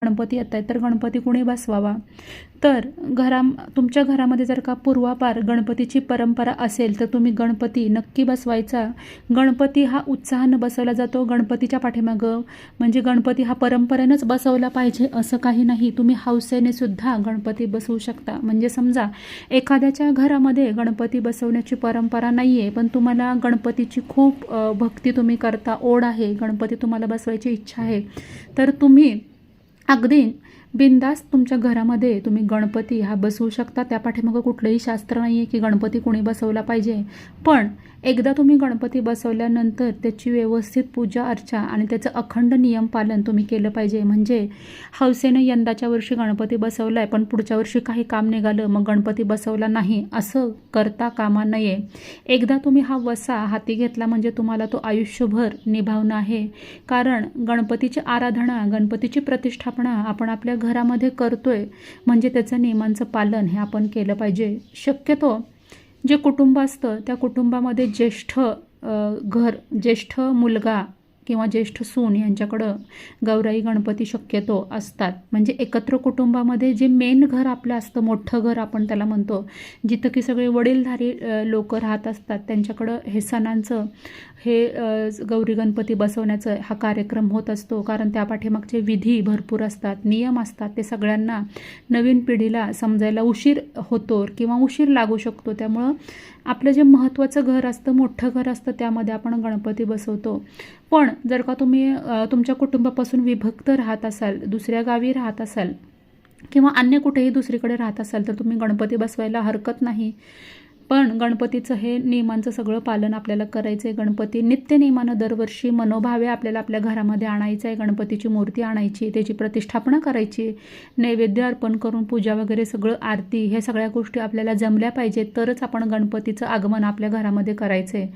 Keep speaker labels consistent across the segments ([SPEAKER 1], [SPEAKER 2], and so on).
[SPEAKER 1] गणपती येत आहेत तर गणपती कुणी बसवावा. तर तुमच्या घरामध्ये जर का पूर्वापार गणपतीची परंपरा असेल तर तुम्ही गणपती नक्की बसवायचा. गणपती हा उत्साहानं बसवला जातो. गणपतीच्या पाठीमागं म्हणजे गणपती हा परंपरेनंच बसवला पाहिजे असं काही नाही. तुम्ही हौसेने सुद्धा गणपती बसवू शकता. म्हणजे समजा एखाद्याच्या घरामध्ये गणपती बसवण्याची परंपरा नाही आहे, पण तुम्हाला गणपतीची खूप भक्ती तुम्ही करता, ओढ आहे, गणपती तुम्हाला बसवायची इच्छा आहे, तर तुम्ही अगदी बिनधास्त तुमच्या घरामध्ये तुम्ही गणपती हा बसवू शकता. त्या पाठीमागं कुठलंही शास्त्र नाही आहे की गणपती कुणी बसवला पाहिजे. पण एकदा तुम्ही गणपती बसवल्यानंतर त्याची व्यवस्थित पूजा अर्चा आणि त्याचं अखंड नियम पालन तुम्ही केलं पाहिजे. म्हणजे हौसेनं यंदाच्या वर्षी गणपती बसवला आहे पण पुढच्या वर्षी काही काम निघालं मग गणपती बसवला नाही असं करता कामा नये. एकदा तुम्ही हा वसा हाती घेतला म्हणजे तुम्हाला तो आयुष्यभर निभावणं आहे. कारण गणपतीची आराधना, गणपतीची प्रतिष्ठापना आपण आपल्या घरामध्ये करतोय म्हणजे त्याचं नियमांचं पालन हे आपण केलं पाहिजे. शक्यतो जे कुटुंब असतं त्या कुटुंबामध्ये ज्येष्ठ मुलगा किंवा ज्येष्ठ सून यांच्याकडं गौराई गणपती शक्यतो असतात. म्हणजे एकत्र कुटुंबामध्ये जे मेन घर आपलं असतं, मोठं घर आपण त्याला म्हणतो, जिथं की सगळे वडीलधारी लोक राहत असतात, त्यांच्याकडं हे सणांचं गौरी गणपती बसवण्याचं हा कार्यक्रम होत असतो. कारण त्या पाठीमागचे विधी भरपूर असतात, नियम असतात, ते सगळ्यांना नवीन पिढीला समजायला उशीर होतो किंवा उशीर लागू शकतो. त्यामुळं आपलं जे महत्त्वाचं घर असतं, मोठं घर असतं, त्यामध्ये आपण गणपती बसवतो. पण जर का तुम्ही तुमच्या कुटुंबापासून विभक्त राहत असाल, दुसऱ्या गावी राहत असाल किंवा अन्य कुठेही दुसरीकडे राहत असाल तर तुम्ही गणपती बसवायला हरकत नाही. पण गणपतीचं हे नियमांचं सगळं पालन आपल्याला करायचं आहे. गणपती नित्यनेमानं दरवर्षी मनोभावे आपल्याला आपल्या घरामध्ये आणायचं आहे. गणपतीची मूर्ती आणायची, त्याची प्रतिष्ठापना करायची, नैवेद्य अर्पण करून पूजा वगैरे सगळं, आरती, हे सगळ्या गोष्टी आपल्याला जमल्या पाहिजेत. तरच आपण गणपतीचं आगमन आपल्या घरामध्ये करायचं आहे.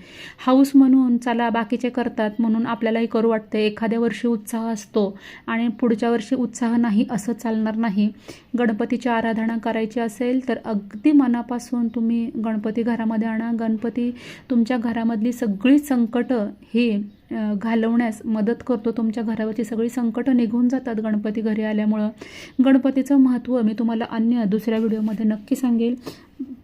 [SPEAKER 1] हाऊस म्हणून चला बाकीचे करतात म्हणून आपल्यालाही करू वाटतं. एखाद्या वर्षी उत्साह असतो आणि पुढच्या वर्षी उत्साह नाही, असं चालणार नाही. गणपतीची आराधना करायची असेल तर अगदी मनापासून तुम्ही गणपती घरामध्ये आणा. गणपती तुमच्या घरामधली सगळी संकटं ही घालवण्यास मदत करतो. तुमच्या घरावरची सगळी संकटं निघून जातात गणपती घरी आल्यामुळं. गणपतीचं महत्त्व मी तुम्हाला दुसऱ्या व्हिडिओमध्ये नक्की सांगेल.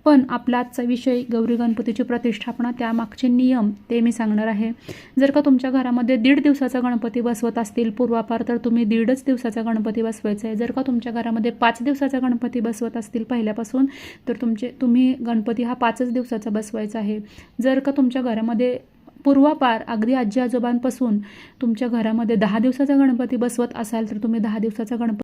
[SPEAKER 1] पण आपला आजचा विषय गौरी गणपतीची प्रतिष्ठापना, त्यामागचे नियम ते मी सांगणार आहे. जर का तुमच्या घरामध्ये 1.5 दिवसाचा गणपती बसवत असतील पूर्वापार तर तुम्ही 1.5 दिवसाचा गणपती बसवायचा आहे. जर का तुमच्या घरामध्ये 5 दिवसाचा गणपती बसवत असतील पहिल्यापासून तर तुम्ही गणपती हा 5च दिवसाचा बसवायचा आहे. जर का तुमच्या घरामध्ये पूर्वापार अगदी आजी आजोबांपासून तुमच्या घरामध्ये 10 दिवसाचा गणपती बसवत असाल तर तुम्ही 10 दिवसाचा गणपती